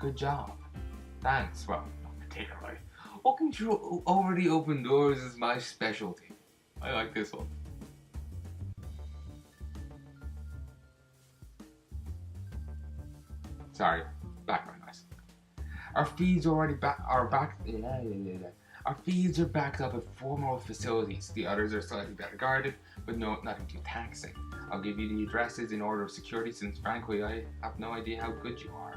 Good job. Thanks. Well, not particularly. Walking through already open doors is my specialty. I like this one. Sorry, background noise. Our feeds already are back. Our feeds are backed up at formal facilities. The others are slightly better guarded, but nothing too taxing. I'll give you the addresses in order of security, since frankly I have no idea how good you are.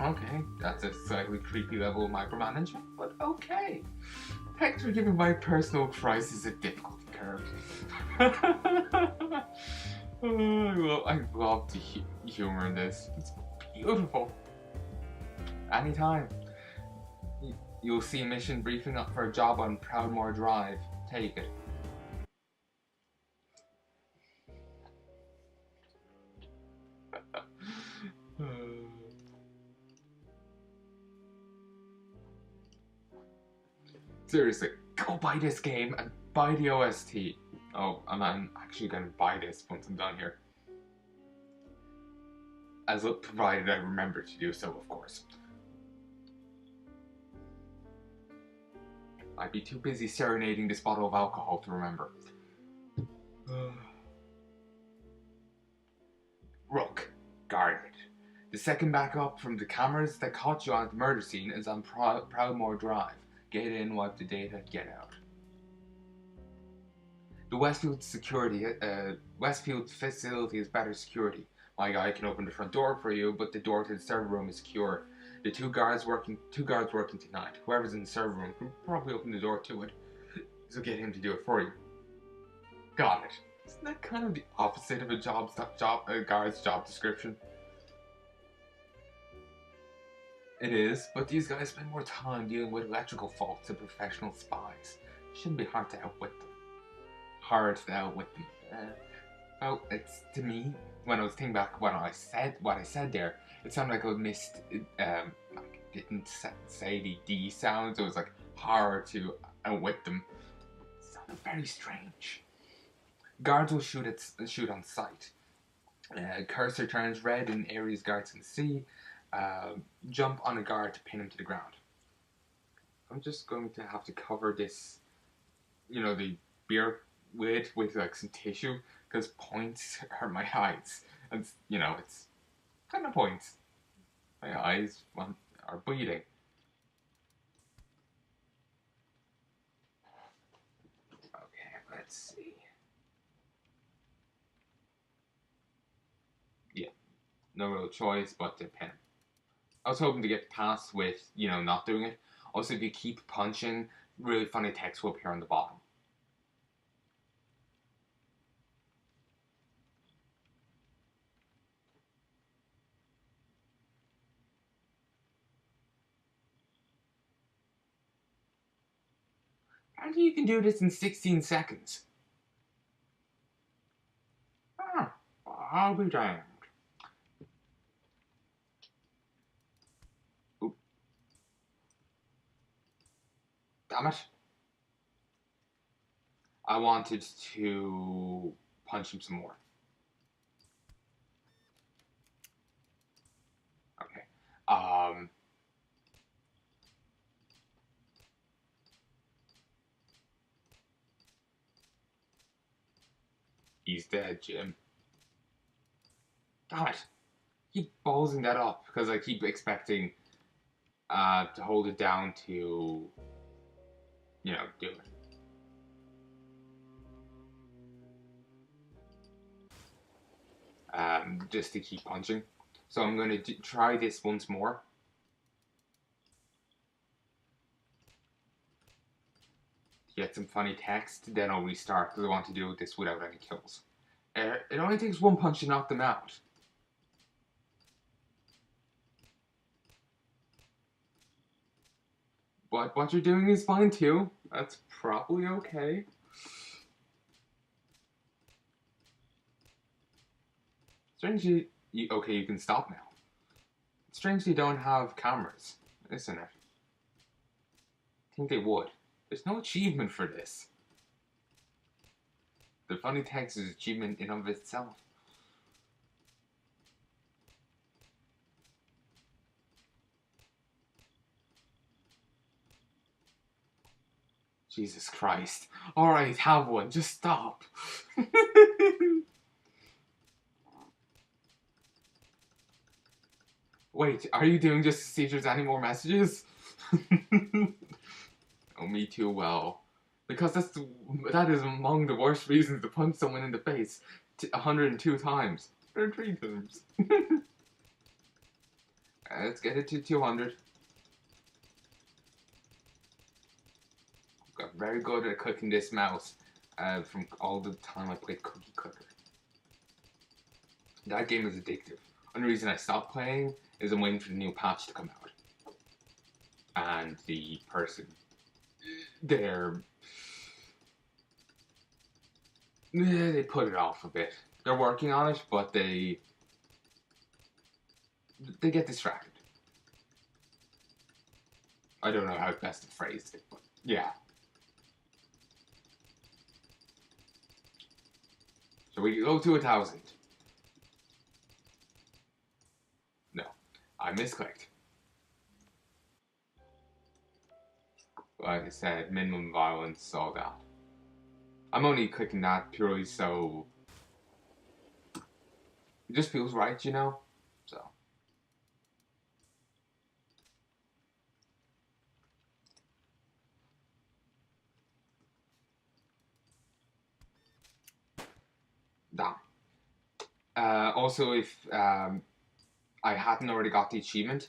Okay, that's a slightly creepy level of micromanagement, but okay. Thanks for giving my personal crisis a difficulty curve. Well, I love the humor in this. It's beautiful. Anytime. You'll see a mission briefing up for a job on Proudmoore Drive. Take it. Seriously, go buy this game and buy the OST. Oh, I'm actually going to buy this once I'm done here. As provided I remember to do so, of course. I'd be too busy serenading this bottle of alcohol to remember. Rooke, guarded. The second backup from the cameras that caught you at the murder scene is on Proudmoore Drive. Get in, wipe the data, get out. The Westfield facility is better security. My guy can open the front door for you, but the door to the server room is secure. The two guards working tonight. Whoever's in the server room can probably open the door to it, so get him to do it for you. Got it. Isn't that kind of the opposite of a guard's job description? It is, but these guys spend more time dealing with electrical faults than professional spies. Shouldn't be hard to outwit them. Well, it's to me, when I was thinking back what I said there, it sounded like I missed, like didn't say the D sounds. It was like hard to outwit them. It sounded very strange. Guards will shoot on sight. Cursor turns red in areas guards can see. Jump on a guard to pin him to the ground. I'm just going to have to cover this, the beer lid with like some tissue, because points hurt my eyes, and it's kind of points. My eyes are bleeding. Okay, let's see. Yeah, no real choice but to pin. I was hoping to get past with, not doing it. Also, if you keep punching, really funny text will appear on the bottom. And you can do this in 16 seconds. Ah, I'll be damned. Oop. Damn it. I wanted to punch him some more. Okay. He's dead, Jim. Damn it. Keep ballsing that up, because I keep expecting to hold it down to, do it. Just to keep punching. So I'm going to try this once more. To get some funny text, then I'll restart, because I want to do this without any kills. It only takes one punch to knock them out. But what you're doing is fine too. That's probably okay. Strangely, you can stop now. Strangely, don't have cameras, isn't it? I think they would. There's no achievement for this. The funny text is achievement in of itself. Jesus Christ. Alright, have one. Just stop. Wait, are you doing just to see if there's any more messages? Oh, me too well. Because that is among the worst reasons to punch someone in the face 102 times. Or 3 times. Let's get it to 200. Got very good at cooking this mouse from all the time I played Cookie Clicker. That game is addictive. Only reason I stopped playing is I'm waiting for the new patch to come out. And the person there, they put it off a bit. They're working on it, but they get distracted. I don't know how best to phrase it, but yeah. So we go to 1,000. No, I misclicked. Like I said, minimum violence, all that. I'm only clicking that purely so it just feels right, you know? So. Damn. Also, if I hadn't already got the achievement,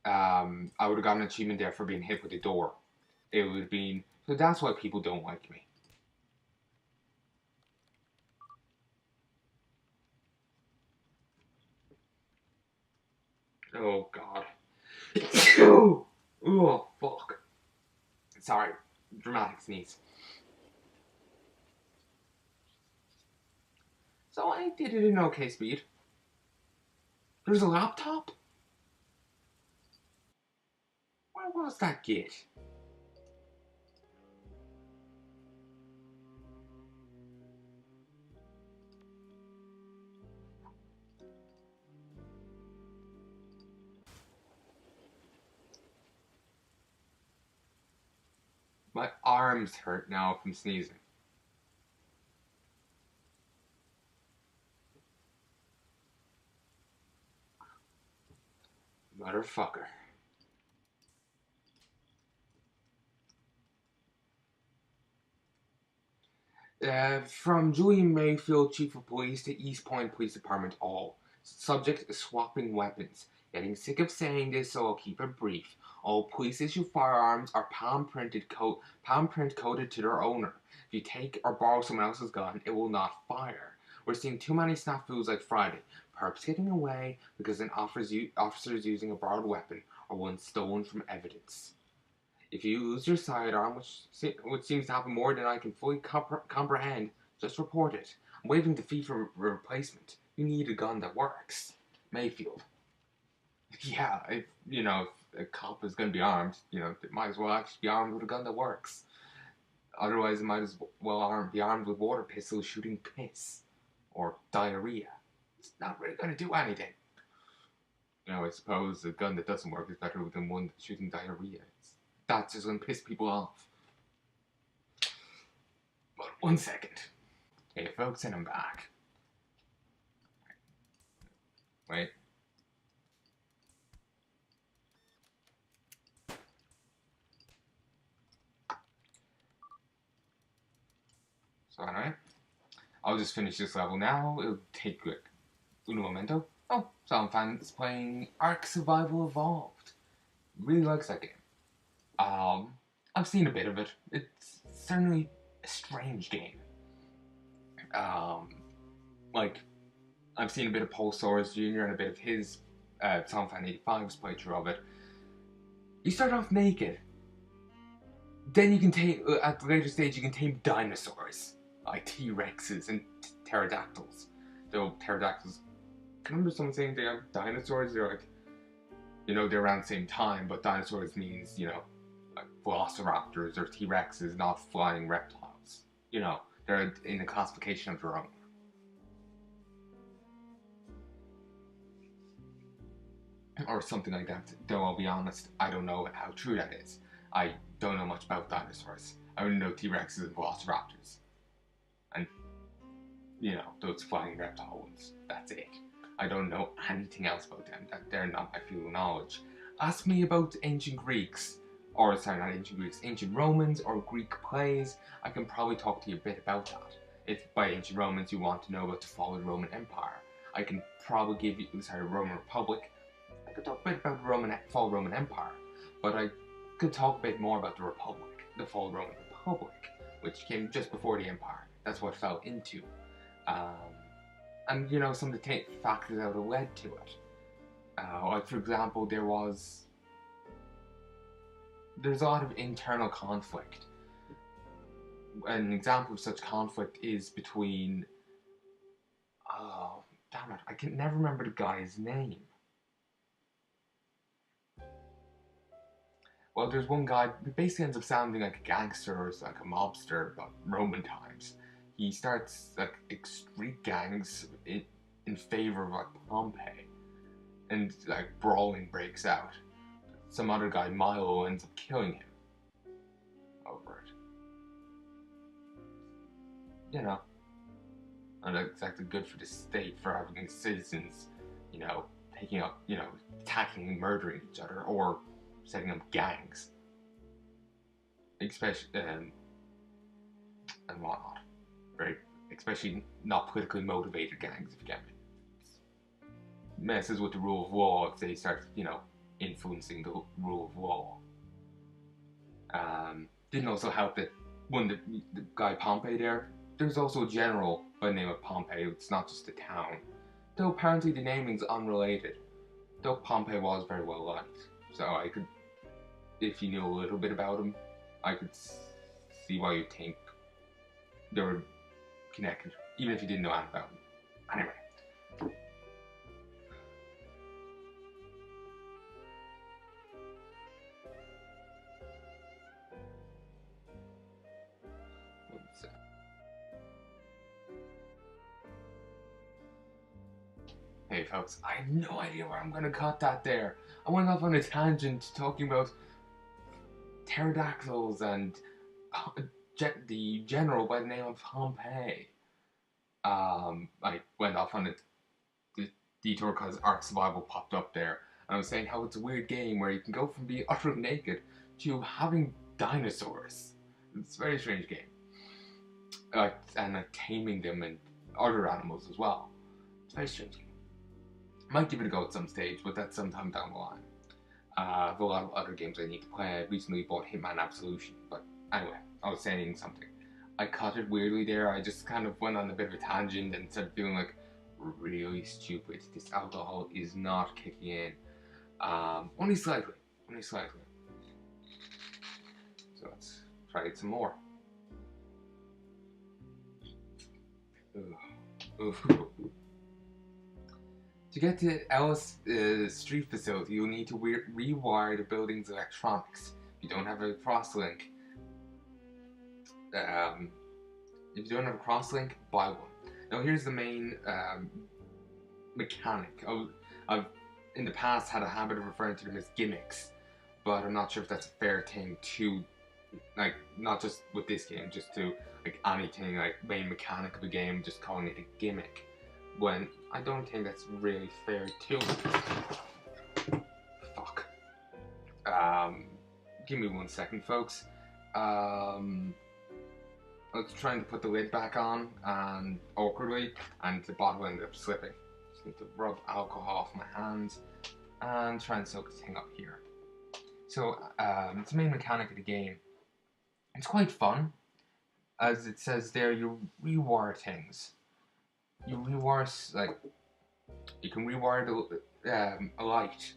I would have gotten an achievement there for being hit with a door. It would have been... So that's why people don't like me. Oh, God. Oh, fuck. Sorry. Dramatic sneeze. So I did it in okay speed. There's a laptop? Where was that git? My arms hurt now from sneezing. Motherfucker. From Julian Mayfield, Chief of Police, to East Point Police Department, all. Subject is swapping weapons. Getting sick of saying this, so I'll keep it brief. All police issue firearms are palm print coded to their owner. If you take or borrow someone else's gun, it will not fire. We're seeing too many snafus like Friday. Perps getting away because an officer is using a borrowed weapon or one stolen from evidence. If you lose your sidearm, which seems to happen more than I can fully comprehend, just report it. I'm waiving the fee for replacement. You need a gun that works. Mayfield. Yeah, if a cop is going to be armed, it might as well actually be armed with a gun that works. Otherwise, it might as well be armed with water pistols shooting piss or diarrhea. It's not really going to do anything. I suppose a gun that doesn't work is better than one that's shooting diarrhea. That's just going to piss people off. But 1 second. Hey folks, and I'm back. Wait. So anyway, I'll just finish this level now. It'll take like uno momento. Oh, some fans playing Ark Survival Evolved. Really likes that game. I've seen a bit of it. It's certainly a strange game. I've seen a bit of Paul Soares Jr. and a bit of his Fan85's playthrough of it. You start off naked. Then you can tame, at the later stage, you can tame dinosaurs. Like T-Rexes and pterodactyls. Though pterodactyls, I remember someone saying they have dinosaurs, they're like, they're around the same time, but dinosaurs means, like velociraptors or T-Rexes, not flying reptiles. They're in a classification of their own. Or something like that. Though I'll be honest, I don't know how true that is. I don't know much about dinosaurs. I only know T-Rexes and Velociraptors. And, you know, those flying reptile ones. That's it. I don't know anything else about them. They're not my field of knowledge. Ask me about ancient Greeks. Or, sorry, not ancient Greeks. Ancient Romans or Greek plays. I can probably talk to you a bit about that. If by ancient Romans you want to know about the fall of the Roman Empire, I can probably give you, Roman Republic. I could talk a bit about the fall of the Roman Empire. But I could talk a bit more about the Republic. The fall of the Roman Republic. Which came just before the Empire. That's what it fell into. And, you know, some of the factors that have led to it. Like, for example, there's a lot of internal conflict. An example of such conflict is between... Oh, damn it, I can never remember the guy's name. Well, there's one guy who basically ends up sounding like a gangster or like a mobster about Roman times. He starts like street gangs in favor of like Pompey, and like brawling breaks out. Some other guy, Milo, ends up killing him over it. You know, not exactly good for the state for having citizens, you know, taking up, you know, attacking and murdering each other or setting up gangs, especially and whatnot. Right? Especially not politically motivated gangs, if you get me. Messes with the rule of law if they start, you know, influencing the rule of law. Didn't also help that when the guy Pompey there's also a general by the name of Pompey. It's not just a town. Though apparently the naming's unrelated. Though Pompey was very well liked. So I could, if you knew a little bit about him, I could see why you'd think they were connected, even if you didn't know anything about them. Anyway. Hey folks, I have no idea where I'm going to cut that there. I went off on a tangent talking about pterodactyls and the general by the name of Pompey. I went off on a detour because Ark Survival popped up there. And I was saying how it's a weird game where you can go from being utterly naked to having dinosaurs. It's a very strange game. And taming them and other animals as well. It's a very strange game. Might give it a go at some stage, but that's sometime down the line. I have a lot of other games I need to play. I recently bought Hitman Absolution, but anyway, I was saying something. I cut it weirdly there. I just kind of went on a bit of a tangent and started feeling like really stupid. This alcohol is not kicking in. Only slightly. Only slightly. So let's try it some more. To get to Ellis Street facility, you'll need to rewire the building's electronics. If you don't have a crosslink, buy one. Now here's the main mechanic. I've in the past had a habit of referring to them as gimmicks, but I'm not sure if that's a fair thing to, like, not just with this game, just to like anything, like main mechanic of a game, just calling it a gimmick, when I don't think that's really fair too. Fuck. Give me 1 second, folks. I was trying to put the lid back on, and awkwardly, and the bottle ended up slipping. Just need to rub alcohol off my hands and try and soak the thing up here. So, it's the main mechanic of the game. It's quite fun. As it says there, you rewire things. You rewire, like, you can rewire a light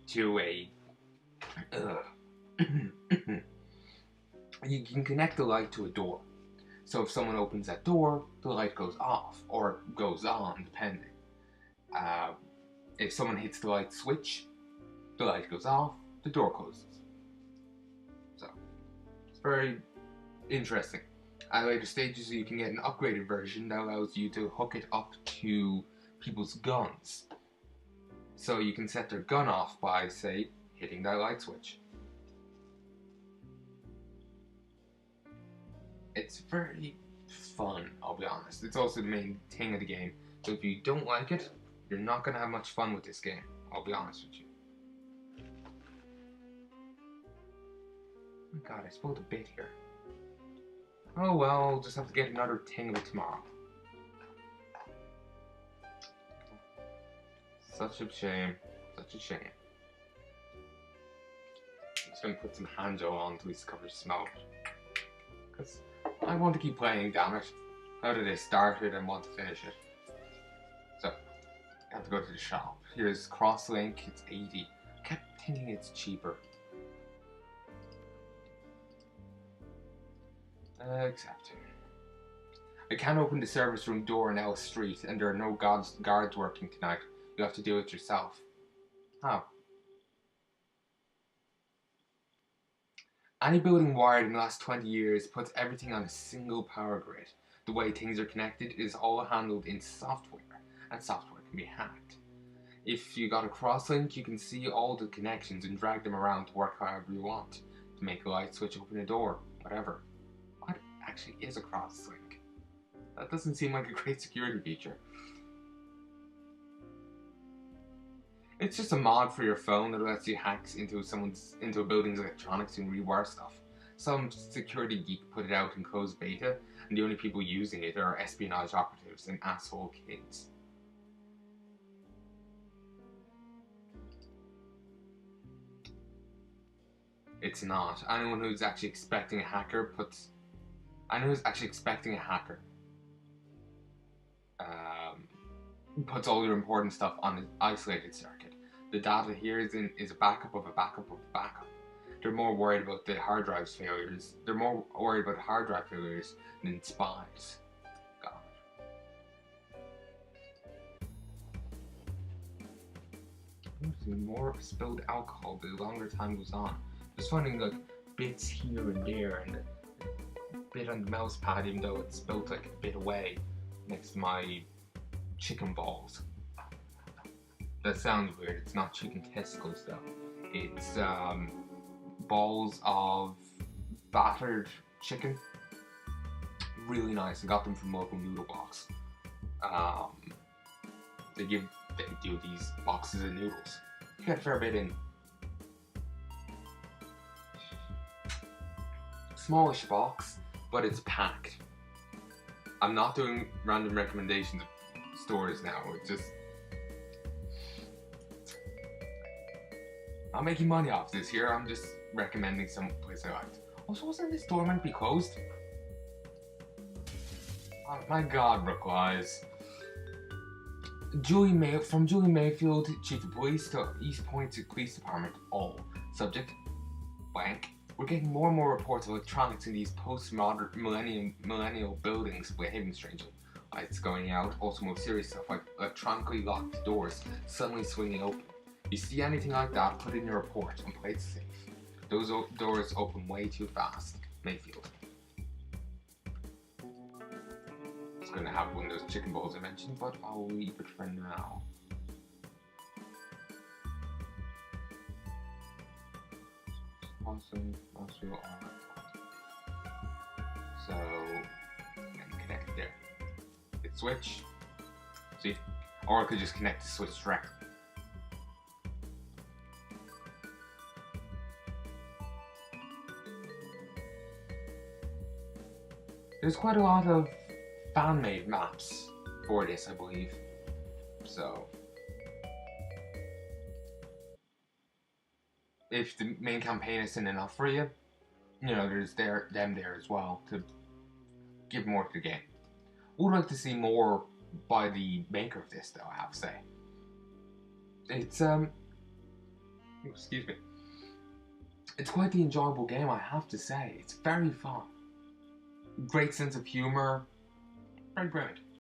to a, you can connect the light to a door. So if someone opens that door, the light goes off, or goes on, depending. If someone hits the light switch, the light goes off, the door closes. So, it's very interesting. At later stages, you can get an upgraded version that allows you to hook it up to people's guns. So you can set their gun off by, say, hitting that light switch. It's very fun, I'll be honest. It's also the main thing of the game. So if you don't like it, you're not going to have much fun with this game. I'll be honest with you. Oh my god, I spilled a bit here. Oh well, I'll just have to get another thing of it tomorrow. Such a shame. Such a shame. I'm just going to put some hand gel on until this covers smoke. Because I want to keep playing, damn it. How did I start it and want to finish it? So, I have to go to the shop. Here's Crosslink, it's 80. I kept thinking it's cheaper. Accept. I can't open the service room door in L Street and there are no guards working tonight. You have to do it yourself. How? Any building wired in the last 20 years puts everything on a single power grid. The way things are connected is all handled in software, and software can be hacked. If you got a crosslink, you can see all the connections and drag them around to work however you want. To make a light switch, open a door, whatever. What actually is a crosslink? That doesn't seem like a great security feature. It's just a mod for your phone that lets you hack into a building's electronics and rewire stuff. Some security geek put it out in closed beta, and the only people using it are espionage operatives and asshole kids. It's not. Anyone who's actually expecting a hacker puts all your important stuff on an isolated circuit. The data here is a backup of a backup of a backup. They're more worried about the hard drive failures. They're more worried about hard drive failures than spies. God. I'm seeing more spilled alcohol the longer time goes on. Just finding like bits here and there, and a bit on the mouse pad, even though it's spilled like a bit away next to my chicken balls. That sounds weird. It's not chicken testicles though. It's balls of battered chicken. Really nice. I got them from local noodle box. They do these boxes of noodles. You get a fair bit in. Smallish box, but it's packed. I'm not doing random recommendations of stores now. It's just I'm making money off this here. I'm just recommending some place I liked. Also, wasn't this door meant to be closed? Oh my god, Rooke lies. Julie Mayfield, Chief of Police, to East Point Police Department, all. Subject, blank. We're getting more and more reports of electronics in these post-modern millennial buildings behaving strangely. Lights going out, also more serious stuff like electronically locked doors suddenly swinging open. You see anything like that, put in your report and play it safe. Those doors open way too fast. Mayfield. It's going to have one of those chicken balls I mentioned, but I'll leave it for now. Awesome. Alright. So, and connect it there. Hit switch. See? Or I could just connect the switch directly. There's quite a lot of fan-made maps for this, I believe. So, if the main campaign isn't enough for you, you know, there's them there as well to give more to the game. Would like to see more by the maker of this, though, I have to say. It's excuse me. It's quite the enjoyable game, I have to say. It's very fun. Great sense of humor. Very brilliant.